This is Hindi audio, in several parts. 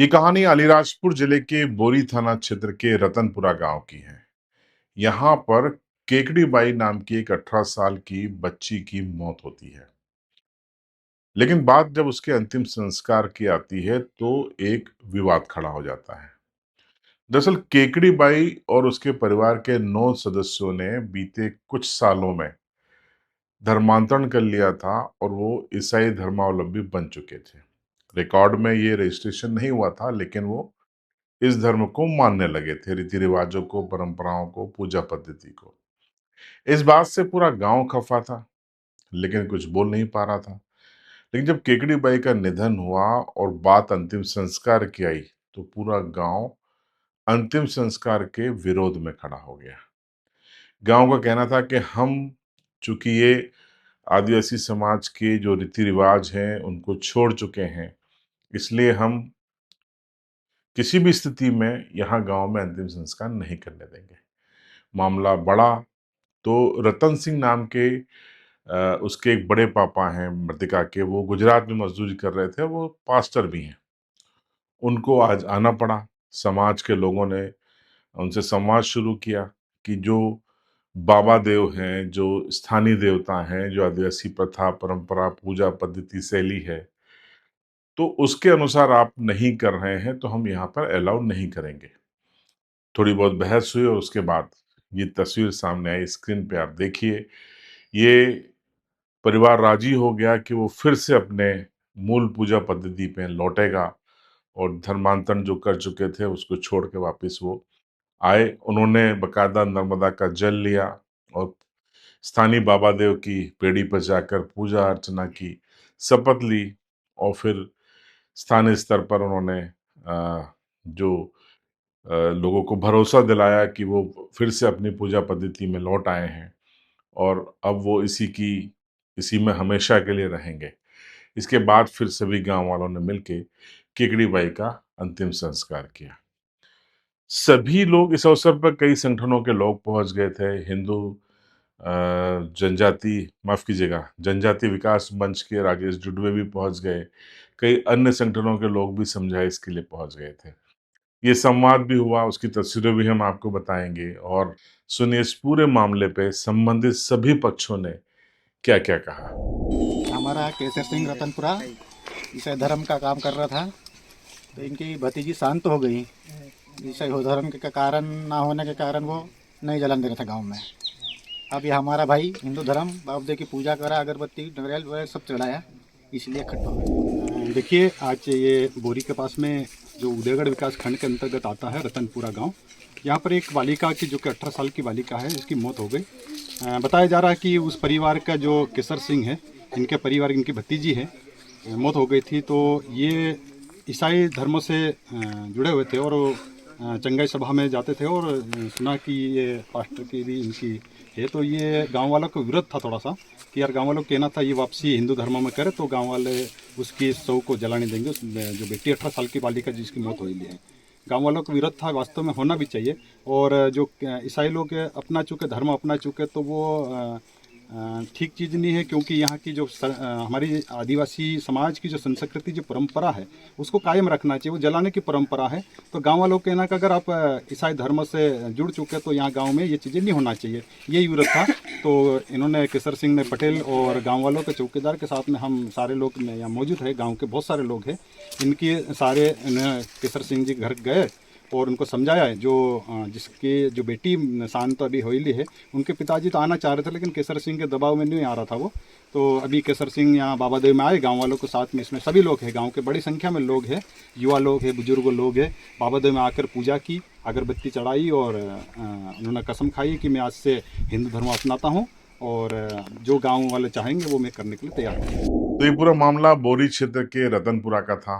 ये कहानी अलीराजपुर जिले के बोरी थाना क्षेत्र के रतनपुरा गांव की है। यहाँ पर केकड़ी बाई नाम की एक 18 साल की बच्ची की मौत होती है। लेकिन बात जब उसके अंतिम संस्कार की आती है तो एक विवाद खड़ा हो जाता है। दरअसल केकड़ी बाई और उसके परिवार के 9 सदस्यों ने बीते कुछ सालों में धर्मांतरण कर लिया था और वो ईसाई धर्मावलंबी बन चुके थे। रिकॉर्ड में ये रजिस्ट्रेशन नहीं हुआ था, लेकिन वो इस धर्म को मानने लगे थे, रीति रिवाजों को, परंपराओं को, पूजा पद्धति को। इस बात से पूरा गांव खफा था, लेकिन कुछ बोल नहीं पा रहा था। लेकिन जब केकड़ी बाई का निधन हुआ और बात अंतिम संस्कार की आई, तो पूरा गांव अंतिम संस्कार के विरोध में खड़ा हो गया। गांव का कहना था कि हम, चूंकि ये आदिवासी समाज के जो रीति रिवाज हैं उनको छोड़ चुके हैं, इसलिए हम किसी भी स्थिति में यहाँ गांव में अंतिम संस्कार नहीं करने देंगे। मामला बढ़ा तो रतन सिंह नाम के उसके एक बड़े पापा हैं मृतिका के, वो गुजरात में मजदूरी कर रहे थे, वो पास्टर भी हैं। उनको आज आना पड़ा। समाज के लोगों ने उनसे संवाद शुरू किया कि जो बाबा देव हैं, जो स्थानीय देवता हैं, जो आदिवासी प्रथा, परंपरा, पूजा पद्धति, शैली है, तो उसके अनुसार आप नहीं कर रहे हैं तो हम यहाँ पर अलाउ नहीं करेंगे। थोड़ी बहुत बहस हुई और उसके बाद ये तस्वीर सामने आई, स्क्रीन पे आप देखिए। ये परिवार राजी हो गया कि वो फिर से अपने मूल पूजा पद्धति पे लौटेगा और धर्मांतरण जो कर चुके थे उसको छोड़ के वापस वो आए। उन्होंने बकायदा नर्मदा का जल लिया और स्थानीय बाबा देव की पेड़ी पर जाकर पूजा अर्चना की, शपथ ली और फिर स्थानीय स्तर पर उन्होंने जो लोगों को भरोसा दिलाया कि वो फिर से अपनी पूजा पद्धति में लौट आए हैं और अब वो इसी में हमेशा के लिए रहेंगे। इसके बाद फिर सभी गांव वालों ने मिलके केकड़ी बाई का अंतिम संस्कार किया। सभी लोग इस अवसर पर, कई संगठनों के लोग पहुंच गए थे। हिंदू जनजाति, माफ कीजिएगा, जनजाति विकास मंच के राजेश जुडवे भी पहुंच गए। कई अन्य संगठनों के लोग भी समझाइश के लिए पहुंच गए थे। ये संवाद भी हुआ, उसकी तस्वीरें भी हम आपको बताएंगे। और सुनिए इस पूरे मामले पे संबंधित सभी पक्षों ने क्या क्या कहा। हमारा केसर सिंह रतनपुरा ईसाई धर्म का काम कर रहा था, तो इनकी भतीजी शांत हो गई। ईसाई धर्म के कारण ना होने के कारण वो नहीं जलन दे रहा था गांव में। अब ये हमारा भाई हिंदू धर्म बाप देव की पूजा करा, अगरबत्ती नारियल वगैरह सब चढ़ाया, इसलिए इकट्ठा हो गए। देखिए, आज ये बोरी के पास में जो उदयगढ़ विकास खंड के अंतर्गत आता है रतनपुरा गांव, यहाँ पर एक बालिका की, जो कि 18 साल की बालिका है, इसकी मौत हो गई। बताया जा रहा है कि उस परिवार का जो केसर सिंह है, इनके परिवार, इनकी भतीजी है, मौत हो गई थी। तो ये ईसाई धर्म से जुड़े हुए थे और चंगाई सभा में जाते थे और सुना कि ये पास्टर की भी इनकी है। तो ये गांव वालों को विरोध था थोड़ा सा कि यार, गांव वालों को कहना था ये वापसी हिंदू धर्म में करे, तो गांव वाले उसकी शव को जलाने देंगे। जो बेटी 18 साल की बालिका जिसकी मौत हुई है, गांव वालों का विरोध था, वास्तव में होना भी चाहिए। और जो ईसाई लोग अपना चुके, धर्म अपना चुके, तो वो ठीक चीज़ नहीं है, क्योंकि यहाँ की जो हमारी आदिवासी समाज की जो संस्कृति, जो परंपरा है, उसको कायम रखना चाहिए। वो जलाने की परंपरा है। तो गांव वालों को कहना कि अगर आप ईसाई धर्म से जुड़ चुके तो यहाँ गांव में ये चीज़ें नहीं होना चाहिए, यही विरोध था। तो इन्होंने, केसर सिंह ने, पटेल और गांव वालों के चौकीदार के साथ में हम सारे लोग यहाँ मौजूद है, गांव के बहुत सारे लोग हैं, इनके सारे केसर सिंह जी घर गए और उनको समझाया है। जो जिसके जो बेटी शांत अभी होइली है, उनके पिताजी तो आना चाह रहे थे, लेकिन केसर सिंह के दबाव में नहीं आ रहा था वो। तो अभी केसर सिंह यहाँ बाबा देव में आए, गांव वालों के साथ में, इसमें सभी लोग हैं, गांव के बड़ी संख्या में लोग हैं, युवा लोग हैं, बुजुर्ग लोग हैं। बाबा देव में आकर पूजा की, अगरबत्ती चढ़ाई और उन्होंने कसम खाई कि मैं आज से हिंदू धर्म अपनाता हूँ और जो गाँव वाले चाहेंगे वो मैं करने के लिए तैयार हूँ। तो ये पूरा मामला बोरी क्षेत्र के रतनपुरा का था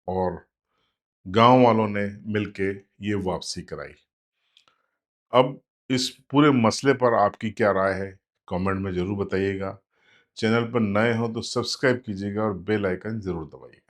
और गांव वालों ने मिलके ये वापसी कराई। अब इस पूरे मसले पर आपकी क्या राय है, कमेंट में जरूर बताइएगा। चैनल पर नए हो तो सब्सक्राइब कीजिएगा और बेल आइकन जरूर दबाइए।